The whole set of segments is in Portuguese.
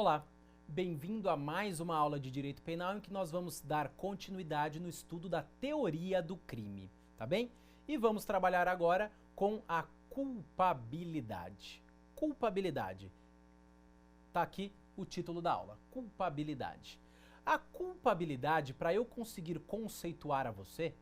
Olá, bem-vindo a mais uma aula de Direito Penal em que nós vamos dar continuidade no estudo da teoria do crime, tá bem? E vamos trabalhar agora com a culpabilidade. Culpabilidade. Tá aqui o título da aula, culpabilidade. A culpabilidade, para eu conseguir conceituar a você,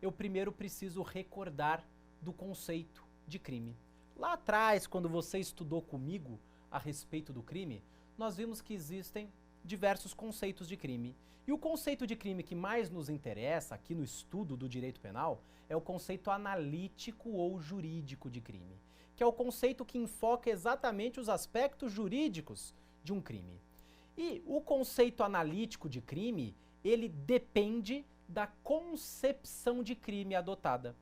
eu primeiro preciso recordar do conceito de crime. Lá atrás, quando você estudou comigo a respeito do crime, nós vimos que existem diversos conceitos de crime. E o conceito de crime que mais nos interessa aqui no estudo do direito penal é o conceito analítico ou jurídico de crime, que é o conceito que enfoca exatamente os aspectos jurídicos de um crime. E o conceito analítico de crime, ele depende da concepção de crime adotada.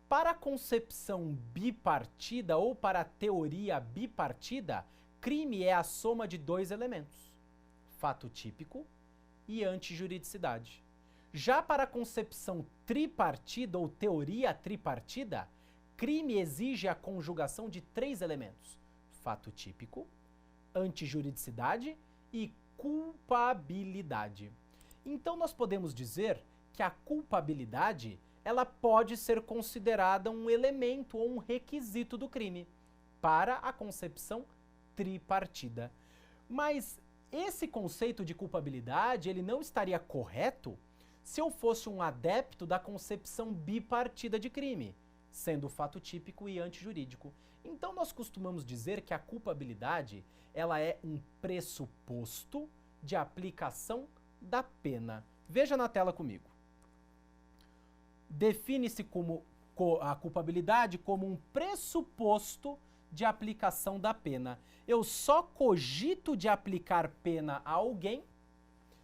Para a concepção bipartida ou para a teoria bipartida, crime é a soma de dois elementos, fato típico e antijuridicidade. Já para a concepção tripartida ou teoria tripartida, crime exige a conjugação de três elementos, fato típico, antijuridicidade e culpabilidade. Então nós podemos dizer que a culpabilidade ela pode ser considerada um elemento ou um requisito do crime para a concepção tripartida. Mas esse conceito de culpabilidade, ele não estaria correto se eu fosse um adepto da concepção bipartida de crime, sendo fato típico e antijurídico. Então nós costumamos dizer que a culpabilidade, ela é um pressuposto de aplicação da pena. Veja na tela comigo. Define-se como a culpabilidade como um pressuposto de aplicação da pena. Eu só cogito de aplicar pena a alguém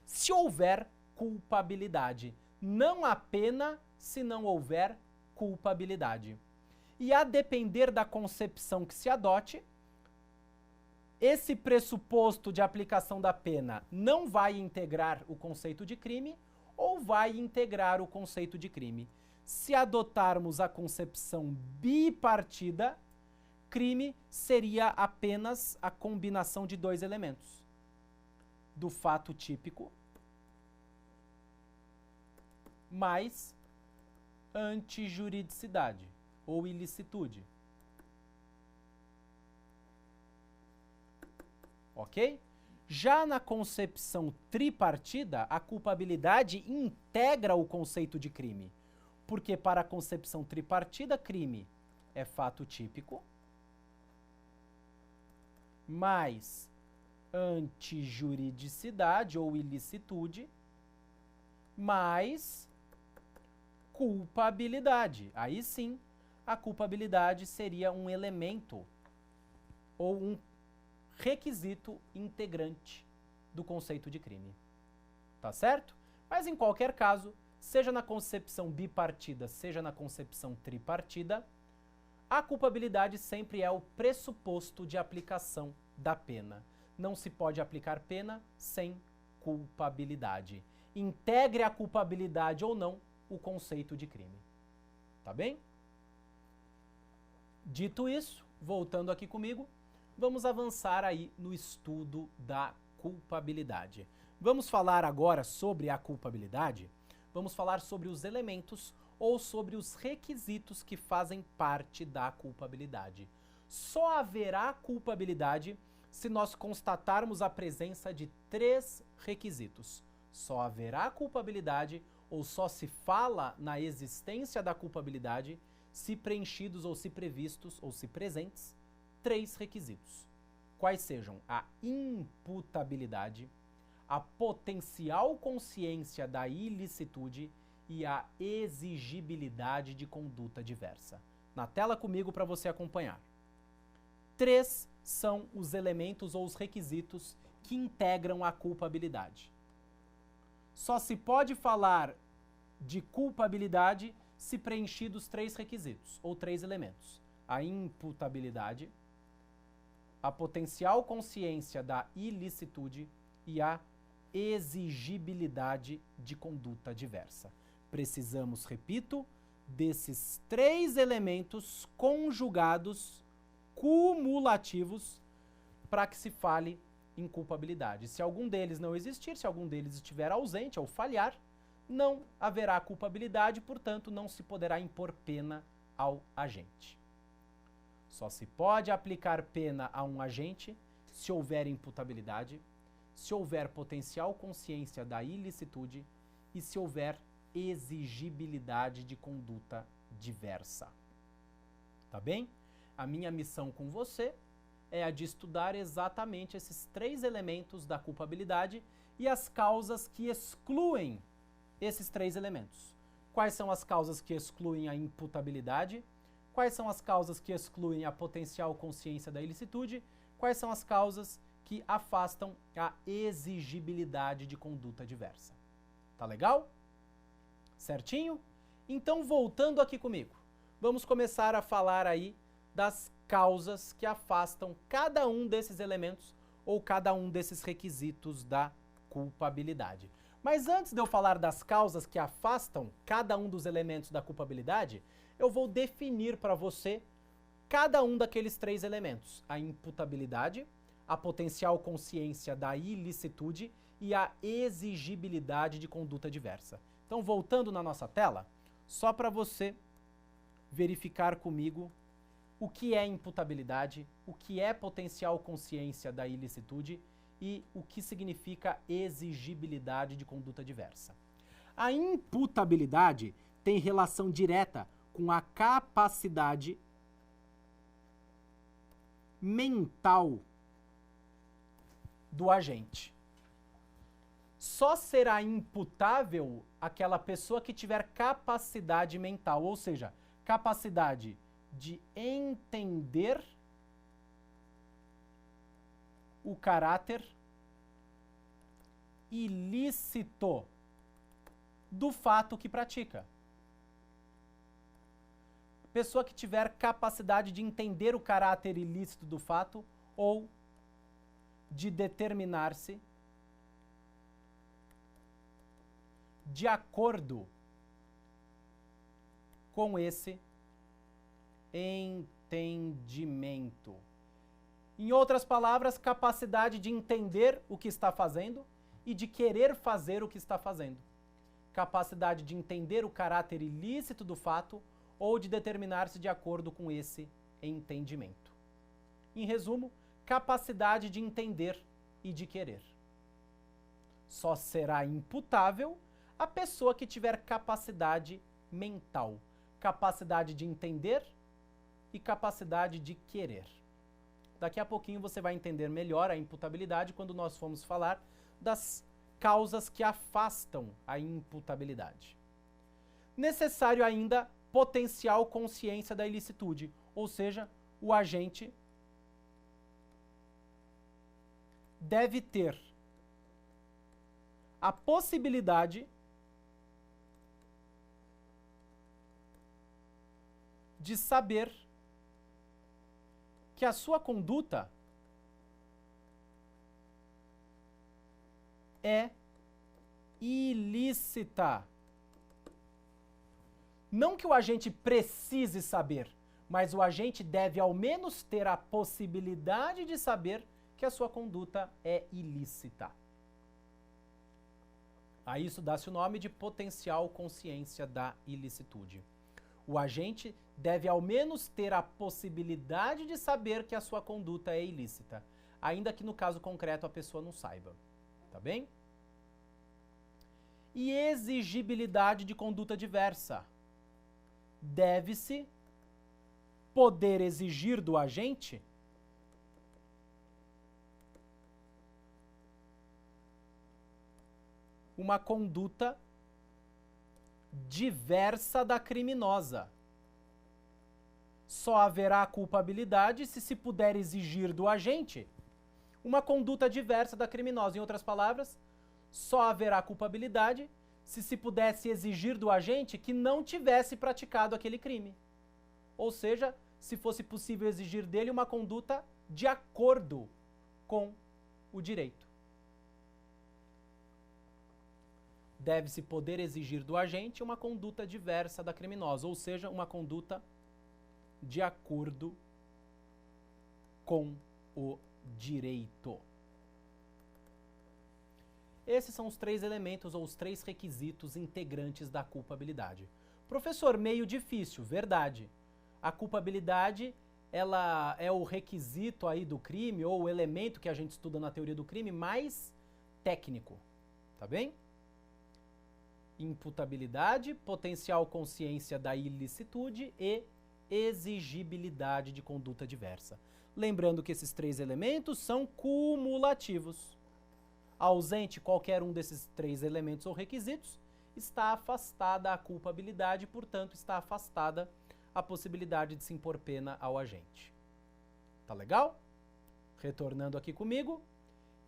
se houver culpabilidade. Não há pena se não houver culpabilidade. E a depender da concepção que se adote, esse pressuposto de aplicação da pena não vai integrar o conceito de crime ou vai integrar o conceito de crime. Se adotarmos a concepção bipartida, crime seria apenas a combinação de dois elementos, do fato típico mais antijuridicidade ou ilicitude. Ok? Já na concepção tripartida, a culpabilidade integra o conceito de crime, porque para a concepção tripartida, crime é fato típico mais antijuridicidade ou ilicitude mais culpabilidade. Aí sim, a culpabilidade seria um elemento ou um requisito integrante do conceito de crime. Tá certo? Mas em qualquer caso, seja na concepção bipartida, seja na concepção tripartida, a culpabilidade sempre é o pressuposto de aplicação da pena. Não se pode aplicar pena sem culpabilidade. Integre a culpabilidade ou não o conceito de crime. Tá bem? Dito isso, voltando aqui comigo, vamos avançar aí no estudo da culpabilidade. Vamos falar agora sobre a culpabilidade. Vamos falar sobre os elementos ou sobre os requisitos que fazem parte da culpabilidade. Só haverá culpabilidade se nós constatarmos a presença de três requisitos. Só haverá culpabilidade ou só se fala na existência da culpabilidade se preenchidos ou se previstos ou se presentes três requisitos. Quais sejam a imputabilidade, a potencial consciência da ilicitude e a exigibilidade de conduta diversa. Na tela comigo para você acompanhar. Três são os elementos ou os requisitos que integram a culpabilidade. Só se pode falar de culpabilidade se preenchidos três requisitos, ou três elementos. A imputabilidade, a potencial consciência da ilicitude e a exigibilidade de conduta diversa. Precisamos, repito, desses três elementos conjugados, cumulativos, para que se fale inculpabilidade. Se algum deles não existir, se algum deles estiver ausente ou falhar, não haverá culpabilidade, portanto, não se poderá impor pena ao agente. Só se pode aplicar pena a um agente se houver imputabilidade, se houver potencial consciência da ilicitude e se houver exigibilidade de conduta diversa. Tá bem? A minha missão com você é a de estudar exatamente esses 3 elementos da culpabilidade e as causas que excluem esses 3 elementos. Quais são as causas que excluem a imputabilidade? Quais são as causas que excluem a potencial consciência da ilicitude? Quais são as causas que afastam a exigibilidade de conduta diversa? Tá legal? Certinho? Então, voltando aqui comigo, vamos começar a falar aí das causas que afastam cada um desses elementos ou cada um desses requisitos da culpabilidade. Mas antes de eu falar das causas que afastam cada um dos elementos da culpabilidade, eu vou definir para você cada um daqueles 3 elementos: a imputabilidade, a potencial consciência da ilicitude e a exigibilidade de conduta diversa. Então, voltando na nossa tela, só para você verificar comigo o que é imputabilidade, o que é potencial consciência da ilicitude e o que significa exigibilidade de conduta diversa. A imputabilidade tem relação direta com a capacidade mental do agente. Só será imputável aquela pessoa que tiver capacidade mental, ou seja, capacidade de entender o caráter ilícito do fato que pratica. Pessoa que tiver capacidade de entender o caráter ilícito do fato ou de determinar-se de acordo com esse entendimento. Em outras palavras, capacidade de entender o que está fazendo e de querer fazer o que está fazendo. Capacidade de entender o caráter ilícito do fato ou de determinar-se de acordo com esse entendimento. Em resumo, capacidade de entender e de querer. Só será imputável a pessoa que tiver capacidade mental, capacidade de entender e capacidade de querer. Daqui a pouquinho você vai entender melhor a imputabilidade quando nós formos falar das causas que afastam a imputabilidade. Necessário ainda potencial consciência da ilicitude, ou seja, o agente deve ter a possibilidade de saber que a sua conduta é ilícita. Não que o agente precise saber, mas o agente deve ao menos ter a possibilidade de saber que a sua conduta é ilícita. A isso dá-se o nome de potencial consciência da ilicitude. O agente deve ao menos ter a possibilidade de saber que a sua conduta é ilícita, ainda que no caso concreto a pessoa não saiba. Tá bem? E exigibilidade de conduta diversa. Deve-se poder exigir do agente uma conduta diversa da criminosa. Só haverá culpabilidade se puder exigir do agente uma conduta diversa da criminosa. Em outras palavras, só haverá culpabilidade se pudesse exigir do agente que não tivesse praticado aquele crime. Ou seja, se fosse possível exigir dele uma conduta de acordo com o direito. Deve-se poder exigir do agente uma conduta diversa da criminosa, ou seja, uma conduta de acordo com o direito. Esses são os 3 elementos ou os 3 requisitos integrantes da culpabilidade. Professor, meio difícil, verdade. A culpabilidade, ela é o requisito aí do crime ou o elemento que a gente estuda na teoria do crime mais técnico, tá bem? Imputabilidade, potencial consciência da ilicitude e exigibilidade de conduta diversa. Lembrando que esses 3 elementos são cumulativos. Ausente qualquer um desses 3 elementos ou requisitos, está afastada a culpabilidade, portanto, está afastada a possibilidade de se impor pena ao agente. Tá legal? Retornando aqui comigo.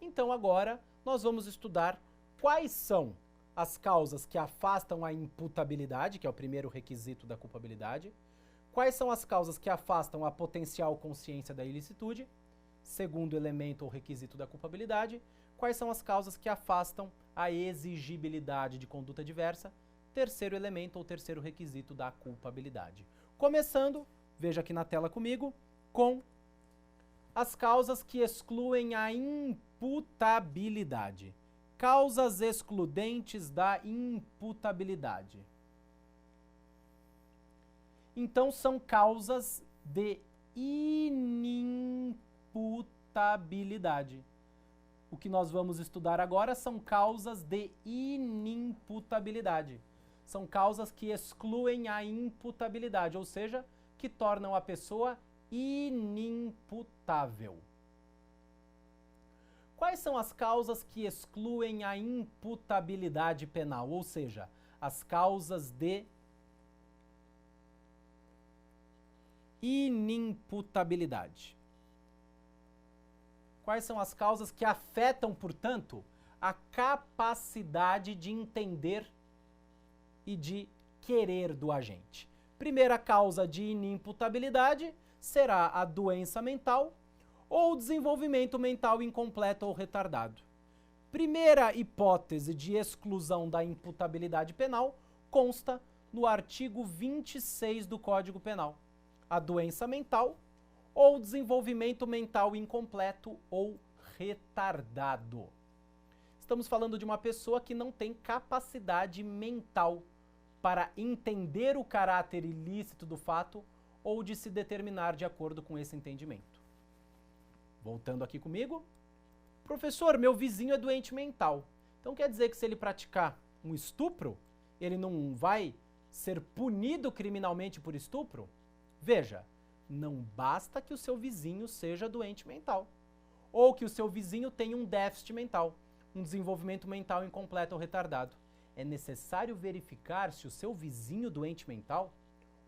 Então agora nós vamos estudar quais são as causas que afastam a imputabilidade, que é o primeiro requisito da culpabilidade. Quais são as causas que afastam a potencial consciência da ilicitude, segundo elemento ou requisito da culpabilidade. Quais são as causas que afastam a exigibilidade de conduta diversa, terceiro elemento ou terceiro requisito da culpabilidade. Começando, veja aqui na tela comigo, com as causas que excluem a imputabilidade. Causas excludentes da imputabilidade. Então, são causas de inimputabilidade. O que nós vamos estudar agora são causas de inimputabilidade. São causas que excluem a imputabilidade, ou seja, que tornam a pessoa inimputável. Quais são as causas que excluem a imputabilidade penal, ou seja, as causas de inimputabilidade? Quais são as causas que afetam, portanto, a capacidade de entender e de querer do agente? Primeira causa de inimputabilidade será a doença mental ou desenvolvimento mental incompleto ou retardado. Primeira hipótese de exclusão da imputabilidade penal consta no artigo 26 do Código Penal. A doença mental ou desenvolvimento mental incompleto ou retardado. Estamos falando de uma pessoa que não tem capacidade mental para entender o caráter ilícito do fato ou de se determinar de acordo com esse entendimento. Voltando aqui comigo. Professor, meu vizinho é doente mental. Então quer dizer que se ele praticar um estupro, ele não vai ser punido criminalmente por estupro? Veja, não basta que o seu vizinho seja doente mental, ou que o seu vizinho tenha um déficit mental, um desenvolvimento mental incompleto ou retardado. É necessário verificar se o seu vizinho doente mental,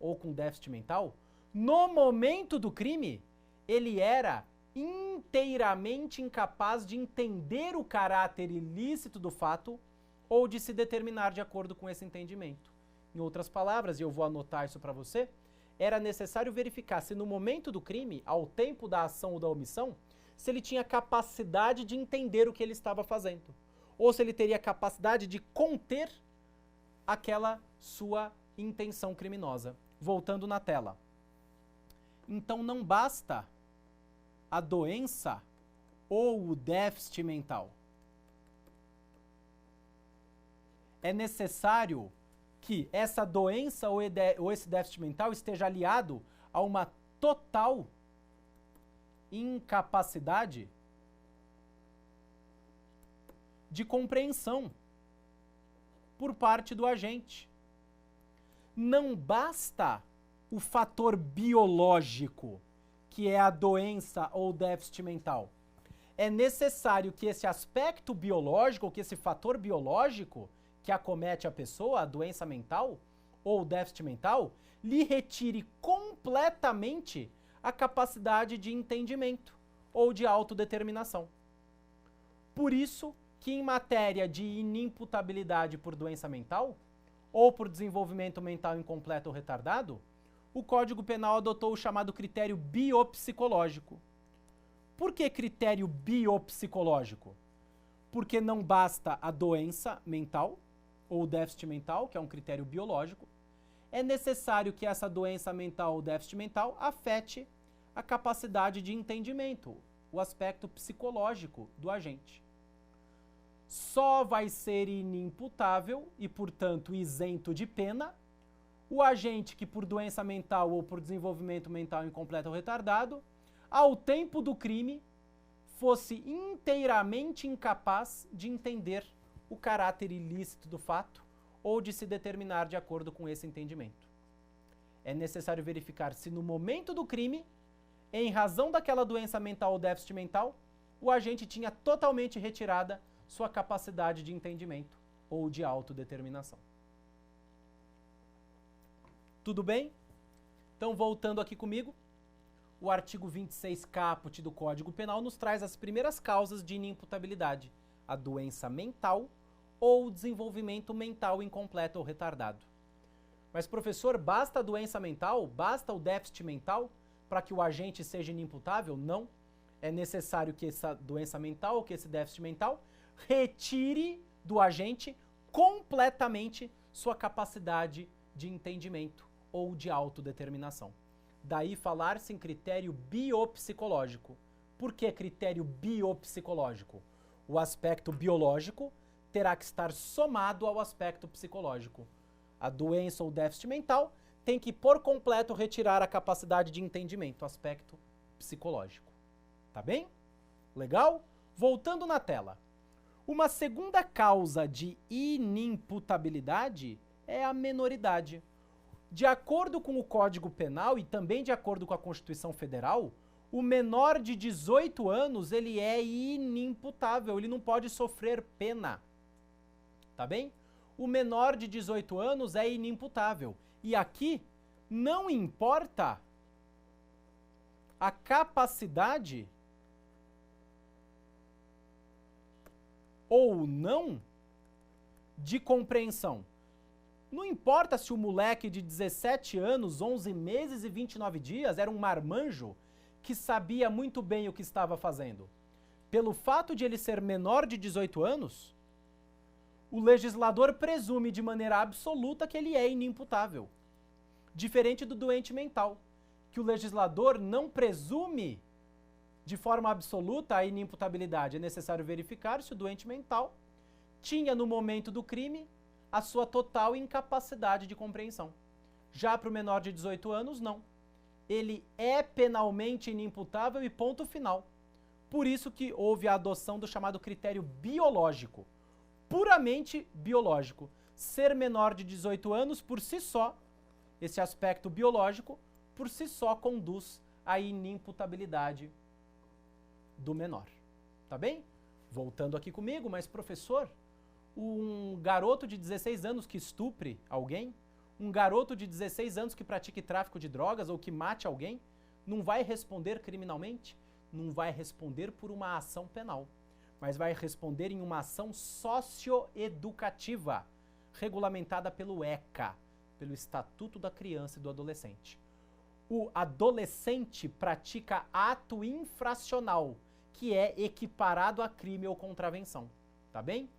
ou com déficit mental, no momento do crime, ele era inteiramente incapaz de entender o caráter ilícito do fato ou de se determinar de acordo com esse entendimento. Em outras palavras, e eu vou anotar isso para você, era necessário verificar se no momento do crime, ao tempo da ação ou da omissão, se ele tinha capacidade de entender o que ele estava fazendo, ou se ele teria capacidade de conter aquela sua intenção criminosa. Voltando na tela. Então não basta a doença ou o déficit mental. É necessário que essa doença ou esse déficit mental esteja aliado a uma total incapacidade de compreensão por parte do agente. Não basta o fator biológico, que é a doença ou déficit mental. É necessário que esse aspecto biológico, ou que esse fator biológico que acomete a pessoa, a doença mental ou o déficit mental, lhe retire completamente a capacidade de entendimento ou de autodeterminação. Por isso que em matéria de inimputabilidade por doença mental ou por desenvolvimento mental incompleto ou retardado, o Código Penal adotou o chamado critério biopsicológico. Por que critério biopsicológico? Porque não basta a doença mental ou déficit mental, que é um critério biológico, é necessário que essa doença mental ou déficit mental afete a capacidade de entendimento, o aspecto psicológico do agente. só vai ser inimputável e, portanto, isento de pena o agente que, por doença mental ou por desenvolvimento mental incompleto ou retardado, ao tempo do crime, fosse inteiramente incapaz de entender o caráter ilícito do fato ou de se determinar de acordo com esse entendimento. É necessário verificar se no momento do crime, em razão daquela doença mental ou déficit mental, o agente tinha totalmente retirada sua capacidade de entendimento ou de autodeterminação. Tudo bem? Então, voltando aqui comigo, o artigo 26 caput do Código Penal nos traz as primeiras causas de inimputabilidade: a doença mental ou o desenvolvimento mental incompleto ou retardado. Mas, professor, basta a doença mental? Basta o déficit mental para que o agente seja inimputável? Não. É necessário que essa doença mental ou que esse déficit mental retire do agente completamente sua capacidade de entendimento ou de autodeterminação. Daí falar-se em critério biopsicológico. Por que critério biopsicológico? O aspecto biológico terá que estar somado ao aspecto psicológico. A doença ou déficit mental tem que, por completo, retirar a capacidade de entendimento, aspecto psicológico. Tá bem? Legal? Voltando na tela. Uma segunda causa de inimputabilidade é a menoridade. De acordo com o Código Penal e também de acordo com a Constituição Federal, o menor de 18 anos ele é inimputável, ele não pode sofrer pena. Tá bem? O menor de 18 anos é inimputável. E aqui não importa a capacidade ou não de compreensão. Não importa se o moleque de 17 anos, 11 meses e 29 dias era um marmanjo que sabia muito bem o que estava fazendo. Pelo fato de ele ser menor de 18 anos, o legislador presume de maneira absoluta que ele é inimputável. Diferente do doente mental, que o legislador não presume de forma absoluta a inimputabilidade. É necessário verificar se o doente mental tinha no momento do crime a sua total incapacidade de compreensão. Já para o menor de 18 anos, não. Ele é penalmente inimputável e ponto final. Por isso que houve a adoção do chamado critério biológico, puramente biológico. Ser menor de 18 anos, por si só, esse aspecto biológico, por si só conduz à inimputabilidade do menor. Tá bem? Voltando aqui comigo, mas professor, um garoto de 16 anos que estupre alguém, um garoto de 16 anos que pratique tráfico de drogas ou que mate alguém, não vai responder criminalmente? Não vai responder por uma ação penal, mas vai responder em uma ação socioeducativa, regulamentada pelo ECA, pelo Estatuto da Criança e do Adolescente. O adolescente pratica ato infracional, que é equiparado a crime ou contravenção, tá bem?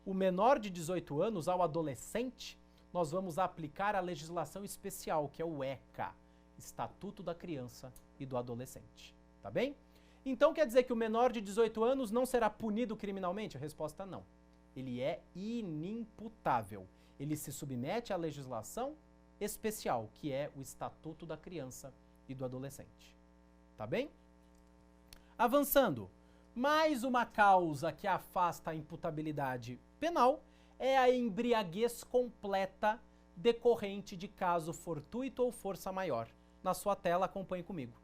O menor de 18 anos ao adolescente, nós vamos aplicar a legislação especial, que é o ECA, Estatuto da Criança e do Adolescente, tá bem? Então quer dizer que o menor de 18 anos não será punido criminalmente? A resposta não. Ele é inimputável. Ele se submete à legislação especial, que é o Estatuto da Criança e do Adolescente, tá bem? Avançando, mais uma causa que afasta a imputabilidade penal é a embriaguez completa decorrente de caso fortuito ou força maior. Na sua tela, acompanhe comigo.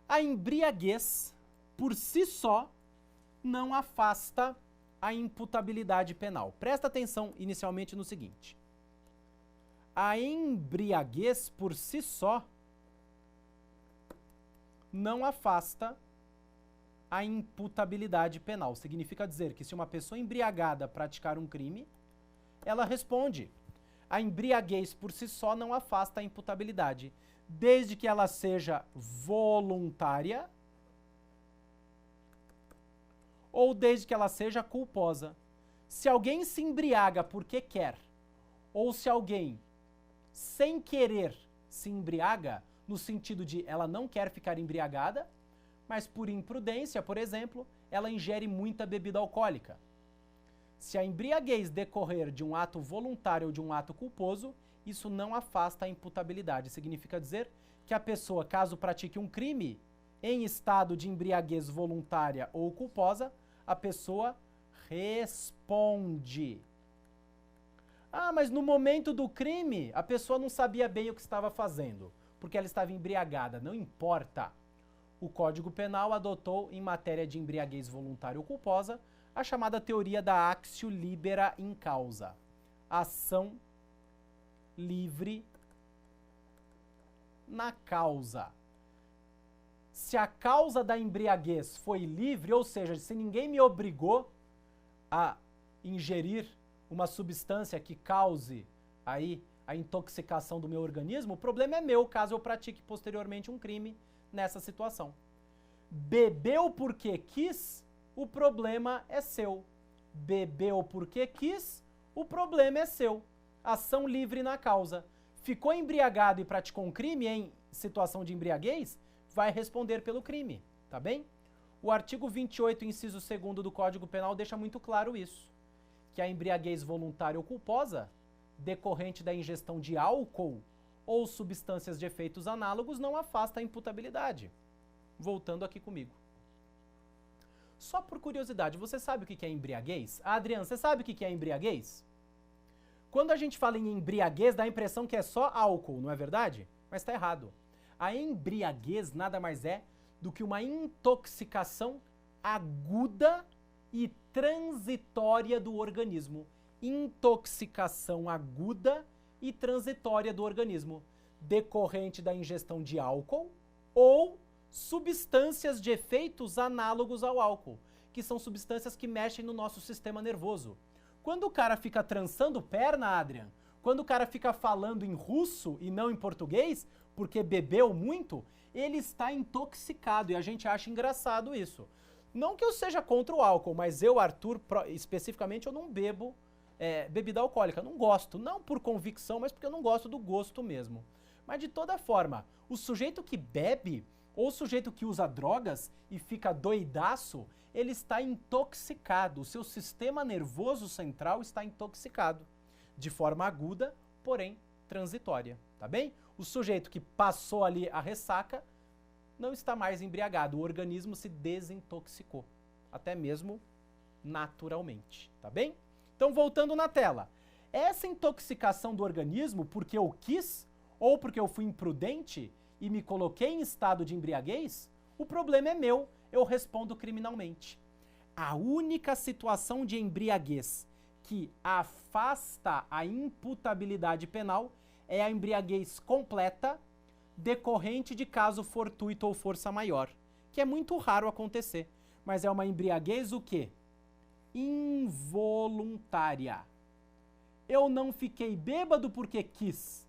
A embriaguez, por si só, não afasta a imputabilidade penal. Presta atenção inicialmente no seguinte. A embriaguez, por si só, não afasta a imputabilidade penal. Significa dizer que se uma pessoa embriagada praticar um crime, ela responde. A embriaguez por si só não afasta a imputabilidade, desde que ela seja voluntária ou desde que ela seja culposa. Se alguém se embriaga porque quer, ou se alguém sem querer se embriaga, no sentido de ela não quer ficar embriagada, mas por imprudência, por exemplo, ela ingere muita bebida alcoólica. Se a embriaguez decorrer de um ato voluntário ou de um ato culposo, isso não afasta a imputabilidade. Significa dizer que a pessoa, caso pratique um crime em estado de embriaguez voluntária ou culposa, a pessoa responde. Ah, mas no momento do crime, a pessoa não sabia bem o que estava fazendo, porque ela estava embriagada. Não importa. O Código Penal adotou, em matéria de embriaguez voluntária ou culposa, a chamada teoria da actio libera in causa. Ação livre na causa. Se a causa da embriaguez foi livre, ou seja, se ninguém me obrigou a ingerir uma substância que cause aí a intoxicação do meu organismo, o problema é meu, caso eu pratique posteriormente um crime nessa situação. Bebeu porque quis, o problema é seu. Bebeu porque quis, o problema é seu. Ação livre na causa. Ficou embriagado e praticou um crime em situação de embriaguez, vai responder pelo crime, tá bem? O artigo 28, inciso 2º do Código Penal deixa muito claro isso, que a embriaguez voluntária ou culposa, decorrente da ingestão de álcool ou substâncias de efeitos análogos, não afasta a imputabilidade. Voltando aqui comigo. Só por curiosidade, você sabe o que é embriaguez? Adriano, você sabe o que é embriaguez? Quando a gente fala em embriaguez, dá a impressão que é só álcool, não é verdade? Mas está errado. A embriaguez nada mais é do que uma intoxicação aguda e transitória do organismo. Intoxicação aguda e transitória do organismo, decorrente da ingestão de álcool ou substâncias de efeitos análogos ao álcool, que são substâncias que mexem no nosso sistema nervoso. Quando o cara fica trançando perna, Adrian, quando o cara fica falando em russo e não em português, porque bebeu muito, ele está intoxicado e a gente acha engraçado isso. Não que eu seja contra o álcool, mas eu, Arthur, especificamente, eu não bebo bebida alcoólica. Não gosto, não por convicção, mas porque eu não gosto do gosto mesmo. Mas de toda forma, o sujeito que bebe ou o sujeito que usa drogas e fica doidaço, ele está intoxicado. O seu sistema nervoso central está intoxicado. De forma aguda, porém transitória, tá bem? O sujeito que passou ali a ressaca não está mais embriagado. O organismo se desintoxicou, até mesmo naturalmente, tá bem? Então, voltando na tela. Essa intoxicação do organismo, porque eu quis ou porque eu fui imprudente e me coloquei em estado de embriaguez, o problema é meu, eu respondo criminalmente. A única situação de embriaguez que afasta a imputabilidade penal é a embriaguez completa, decorrente de caso fortuito ou força maior, que é muito raro acontecer, mas é uma embriaguez o quê? Involuntária. Eu não fiquei bêbado porque quis.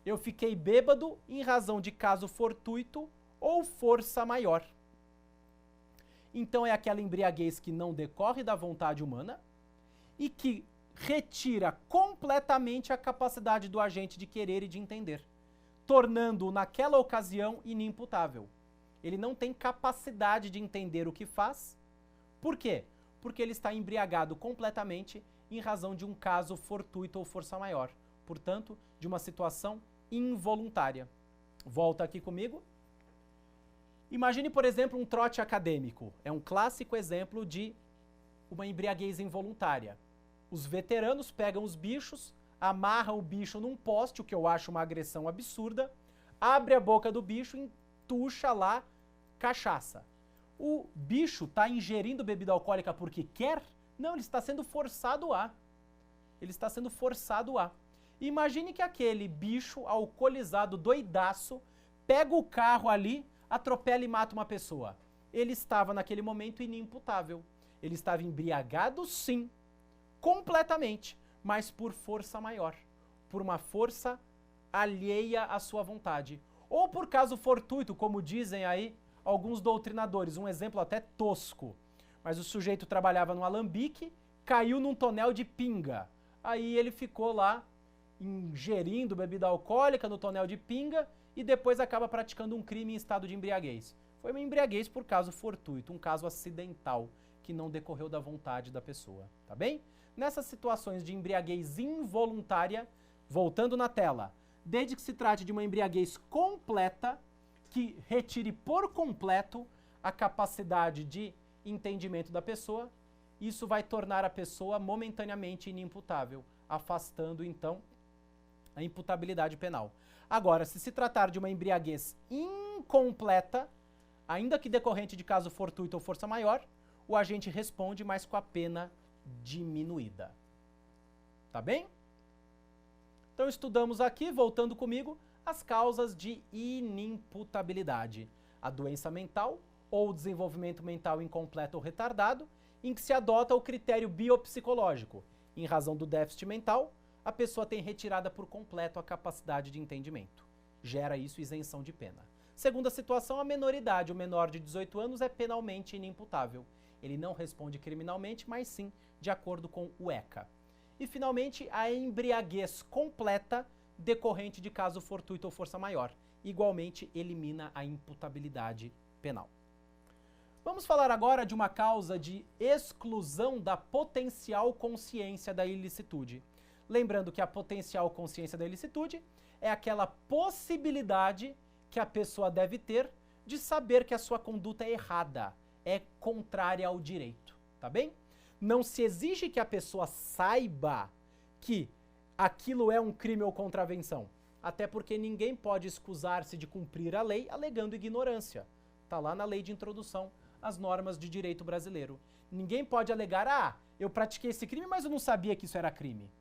Eu fiquei bêbado em razão de caso fortuito ou força maior. Então é aquela embriaguez que não decorre da vontade humana e que retira completamente a capacidade do agente de querer e de entender, tornando-o naquela ocasião inimputável. Ele não tem capacidade de entender o que faz. Por quê? Porque ele está embriagado completamente em razão de um caso fortuito ou força maior. Portanto, de uma situação involuntária. Volta aqui comigo. Imagine, por exemplo, um trote acadêmico. É um clássico exemplo de uma embriaguez involuntária. Os veteranos pegam os bichos, amarram o bicho num poste, o que eu acho uma agressão absurda, abre a boca do bicho e entuxa lá cachaça. O bicho está ingerindo bebida alcoólica porque quer? Não, ele está sendo forçado a. Ele está sendo forçado a. Imagine que aquele bicho alcoolizado, doidaço, pega o carro ali, atropela e mata uma pessoa. Ele estava naquele momento inimputável. Ele estava embriagado, sim, completamente, mas por força maior, por uma força alheia à sua vontade. Ou por caso fortuito, como dizem aí alguns doutrinadores, um exemplo até tosco. Mas o sujeito trabalhava no alambique, caiu num tonel de pinga. Aí ele ficou lá ingerindo bebida alcoólica no tonel de pinga e depois acaba praticando um crime em estado de embriaguez. Foi uma embriaguez por caso fortuito, um caso acidental. que não decorreu da vontade da pessoa, tá bem? Nessas situações de embriaguez involuntária, voltando na tela, desde que se trate de uma embriaguez completa, que retire por completo a capacidade de entendimento da pessoa, isso vai tornar a pessoa momentaneamente inimputável, afastando, então, a imputabilidade penal. Agora, se tratar de uma embriaguez incompleta, ainda que decorrente de caso fortuito ou força maior, o agente responde, mas com a pena diminuída. Tá bem? Então, estudamos aqui, voltando comigo, as causas de inimputabilidade. A doença mental ou o desenvolvimento mental incompleto ou retardado, em que se adota o critério biopsicológico. Em razão do déficit mental, a pessoa tem retirada por completo a capacidade de entendimento. Gera isso isenção de pena. Segunda situação, a menoridade. O menor de 18 anos é penalmente inimputável. Ele não responde criminalmente, mas sim de acordo com o ECA. E, finalmente, a embriaguez completa decorrente de caso fortuito ou força maior. Igualmente, elimina a imputabilidade penal. Vamos falar agora de uma causa de exclusão da potencial consciência da ilicitude. Lembrando que a potencial consciência da ilicitude é aquela possibilidade que a pessoa deve ter de saber que a sua conduta é errada, é contrária ao direito, tá bem? Não se exige que a pessoa saiba que aquilo é um crime ou contravenção, até porque ninguém pode excusar-se de cumprir a lei alegando ignorância. Tá lá na lei de introdução às normas de direito brasileiro. Ninguém pode alegar, eu pratiquei esse crime, mas eu não sabia que isso era crime.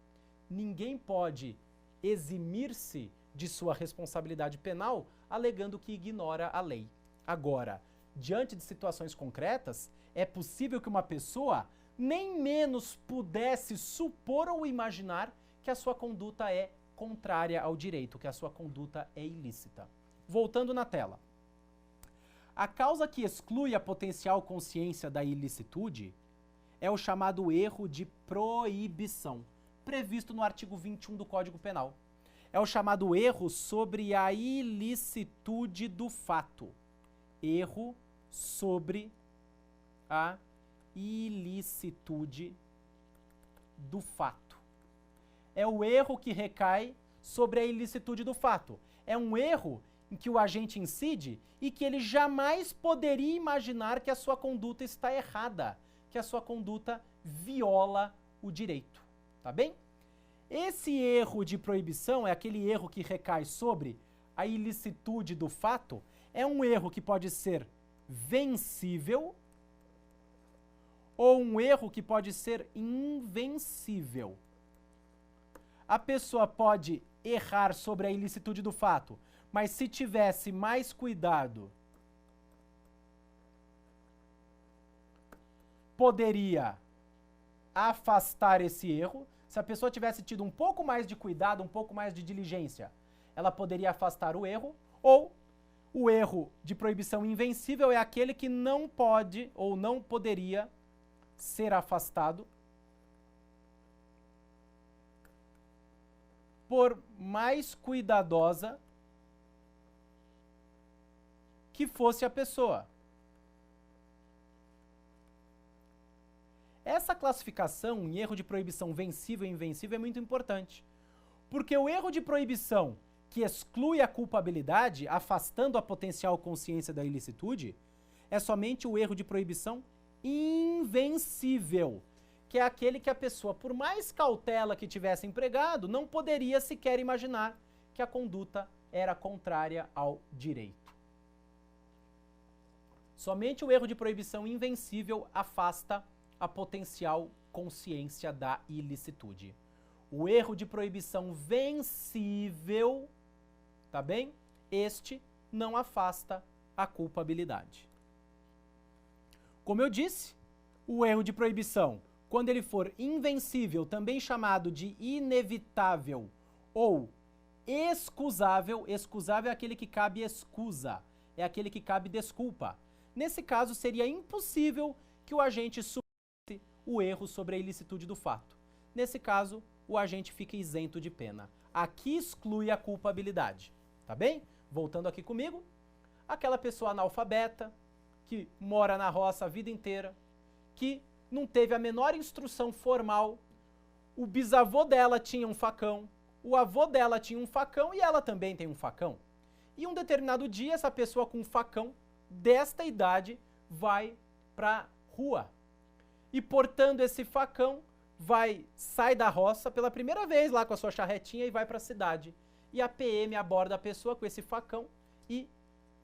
Ninguém pode eximir-se de sua responsabilidade penal alegando que ignora a lei. Agora, diante de situações concretas, é possível que uma pessoa nem menos pudesse supor ou imaginar que a sua conduta é contrária ao direito, que a sua conduta é ilícita. Voltando na tela. A causa que exclui a potencial consciência da ilicitude é o chamado erro de proibição, previsto no artigo 21 do Código Penal. É o chamado erro sobre a ilicitude do fato. Erro sobre a ilicitude do fato. É o erro que recai sobre a ilicitude do fato. É um erro em que o agente incide e que ele jamais poderia imaginar que a sua conduta está errada, que a sua conduta viola o direito, tá bem? Esse erro de proibição é aquele erro que recai sobre a ilicitude do fato, é um erro que pode ser vencível ou um erro que pode ser invencível. A pessoa pode errar sobre a ilicitude do fato, mas se tivesse mais cuidado, poderia afastar esse erro. Se a pessoa tivesse tido um pouco mais de cuidado, um pouco mais de diligência, ela poderia afastar o erro. Ou o erro de proibição invencível é aquele que não pode ou não poderia ser afastado por mais cuidadosa que fosse a pessoa. Essa classificação em erro de proibição vencível e invencível é muito importante, porque o erro de proibição que exclui a culpabilidade, afastando a potencial consciência da ilicitude, é somente o erro de proibição invencível, que é aquele que a pessoa, por mais cautela que tivesse empregado, não poderia sequer imaginar que a conduta era contrária ao direito. Somente o erro de proibição invencível afasta a potencial consciência da ilicitude. O erro de proibição vencível, tá bem? Este não afasta a culpabilidade. Como eu disse, o erro de proibição, quando ele for invencível, também chamado de inevitável ou excusável, excusável é aquele que cabe excusa, é aquele que cabe desculpa. Nesse caso, seria impossível que o agente superasse o erro sobre a ilicitude do fato. Nesse caso, o agente fica isento de pena. Aqui exclui a culpabilidade, tá bem? Voltando aqui comigo, aquela pessoa analfabeta, que mora na roça a vida inteira, que não teve a menor instrução formal, o bisavô dela tinha um facão, o avô dela tinha um facão e ela também tem um facão. E um determinado dia, essa pessoa com um facão desta idade vai para rua. E portando esse facão, sai da roça pela primeira vez lá com a sua charretinha e vai para a cidade. E a PM aborda a pessoa com esse facão e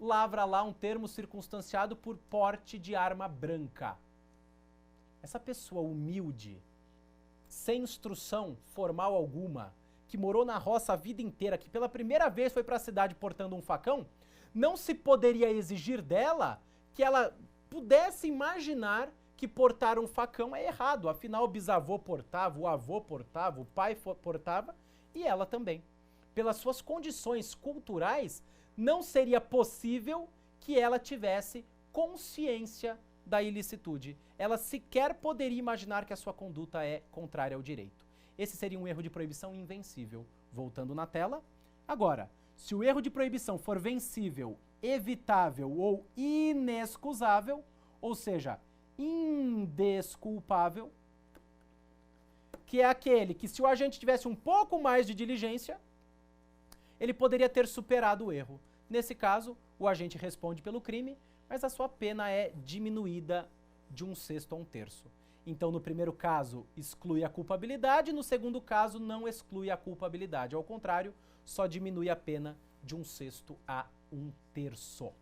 lavra lá um termo circunstanciado por porte de arma branca. Essa pessoa humilde, sem instrução formal alguma, que morou na roça a vida inteira, que pela primeira vez foi para a cidade portando um facão, não se poderia exigir dela que ela pudesse imaginar que portar um facão é errado. Afinal, o bisavô portava, o avô portava, o pai portava e ela também. Pelas suas condições culturais, não seria possível que ela tivesse consciência da ilicitude. Ela sequer poderia imaginar que a sua conduta é contrária ao direito. Esse seria um erro de proibição invencível. Voltando na tela. Agora, se o erro de proibição for vencível, evitável ou inexcusável, ou seja, indesculpável, que é aquele que, se o agente tivesse um pouco mais de diligência, ele poderia ter superado o erro. Nesse caso, o agente responde pelo crime, mas a sua pena é diminuída de 1/6 a 1/3. Então, no primeiro caso, exclui a culpabilidade, no segundo caso, não exclui a culpabilidade. Ao contrário, só diminui a pena de 1/6 a 1/3.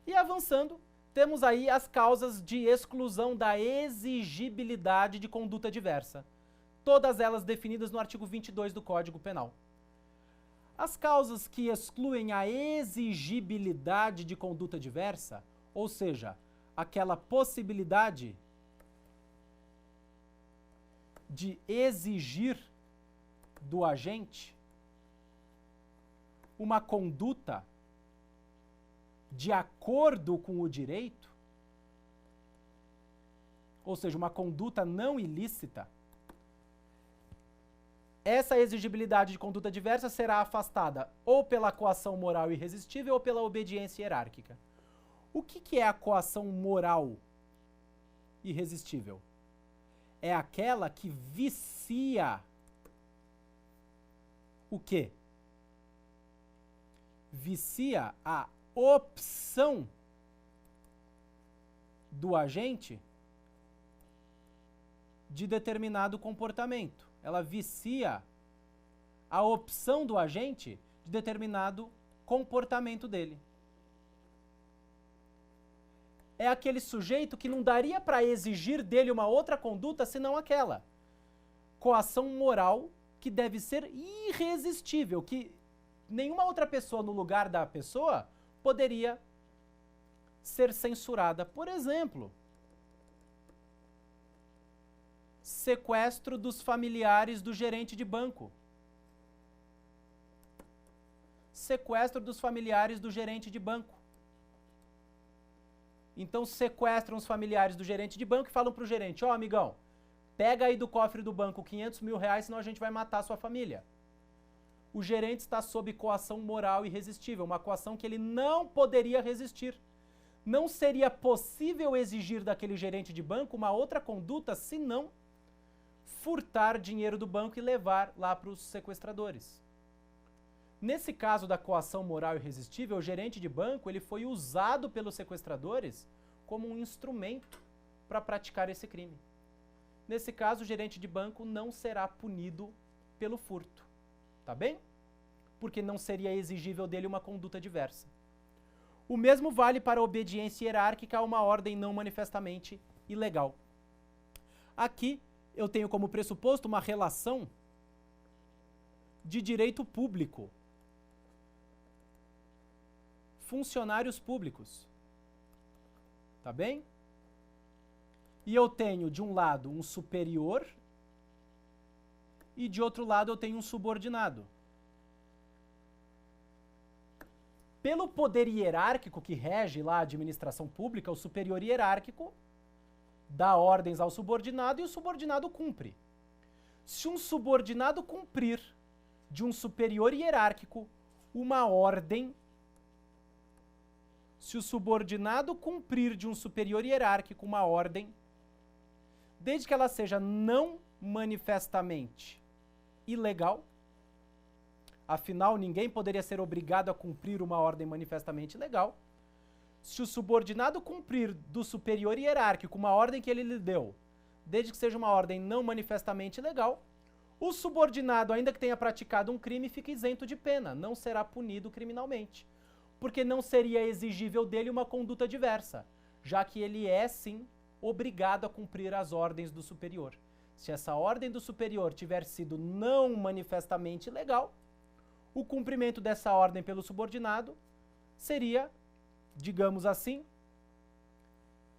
E avançando, temos aí as causas de exclusão da exigibilidade de conduta diversa. Todas elas definidas no artigo 22 do Código Penal. As causas que excluem a exigibilidade de conduta diversa, ou seja, aquela possibilidade de exigir do agente uma conduta de acordo com o direito, ou seja, uma conduta não ilícita, essa exigibilidade de conduta diversa será afastada ou pela coação moral irresistível ou pela obediência hierárquica. O que é a coação moral irresistível? É aquela que vicia o quê? Vicia a opção do agente de determinado comportamento. Ela vicia a opção do agente de determinado comportamento dele. É aquele sujeito que não daria para exigir dele uma outra conduta senão aquela. Coação moral que deve ser irresistível, que nenhuma outra pessoa no lugar da pessoa poderia ser censurada. Por exemplo, sequestro dos familiares do gerente de banco. Sequestro dos familiares do gerente de banco. Então sequestram os familiares do gerente de banco e falam pro gerente: ó, amigão, pega aí do cofre do banco 500 mil reais, senão a gente vai matar a sua família. O gerente está sob coação moral irresistível, uma coação que ele não poderia resistir. Não seria possível exigir daquele gerente de banco uma outra conduta senão furtar dinheiro do banco e levar lá para os sequestradores. Nesse caso da coação moral irresistível, o gerente de banco ele foi usado pelos sequestradores como um instrumento para praticar esse crime. Nesse caso, o gerente de banco não será punido pelo furto, tá bem? Porque não seria exigível dele uma conduta diversa. O mesmo vale para a obediência hierárquica a uma ordem não manifestamente ilegal. Aqui eu tenho como pressuposto uma relação de direito público. Funcionários públicos. Tá bem? E eu tenho, de um lado, um superior e, de outro lado, eu tenho um subordinado. Pelo poder hierárquico que rege lá a administração pública, o superior hierárquico dá ordens ao subordinado e o subordinado cumpre. Se um subordinado cumprir de um superior hierárquico uma ordem Se o subordinado cumprir de um superior hierárquico uma ordem, desde que ela seja não manifestamente ilegal, afinal, ninguém poderia ser obrigado a cumprir uma ordem manifestamente ilegal. Se o subordinado cumprir do superior hierárquico uma ordem que ele lhe deu, desde que seja uma ordem não manifestamente ilegal, o subordinado, ainda que tenha praticado um crime, fica isento de pena, não será punido criminalmente, porque não seria exigível dele uma conduta diversa, já que ele é, sim, obrigado a cumprir as ordens do superior. Se essa ordem do superior tiver sido não manifestamente ilegal, o cumprimento dessa ordem pelo subordinado seria, digamos assim,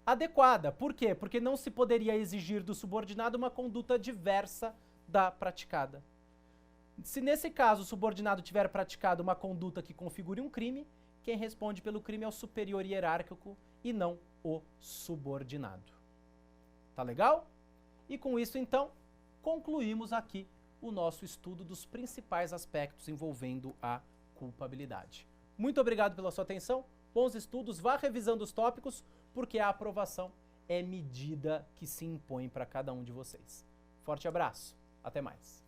adequada. Por quê? Porque não se poderia exigir do subordinado uma conduta diversa da praticada. Se nesse caso o subordinado tiver praticado uma conduta que configure um crime, quem responde pelo crime é o superior hierárquico e não o subordinado. Tá legal? E com isso, então, concluímos aqui o nosso estudo dos principais aspectos envolvendo a culpabilidade. Muito obrigado pela sua atenção, bons estudos, vá revisando os tópicos, porque a aprovação é medida que se impõe para cada um de vocês. Forte abraço, até mais.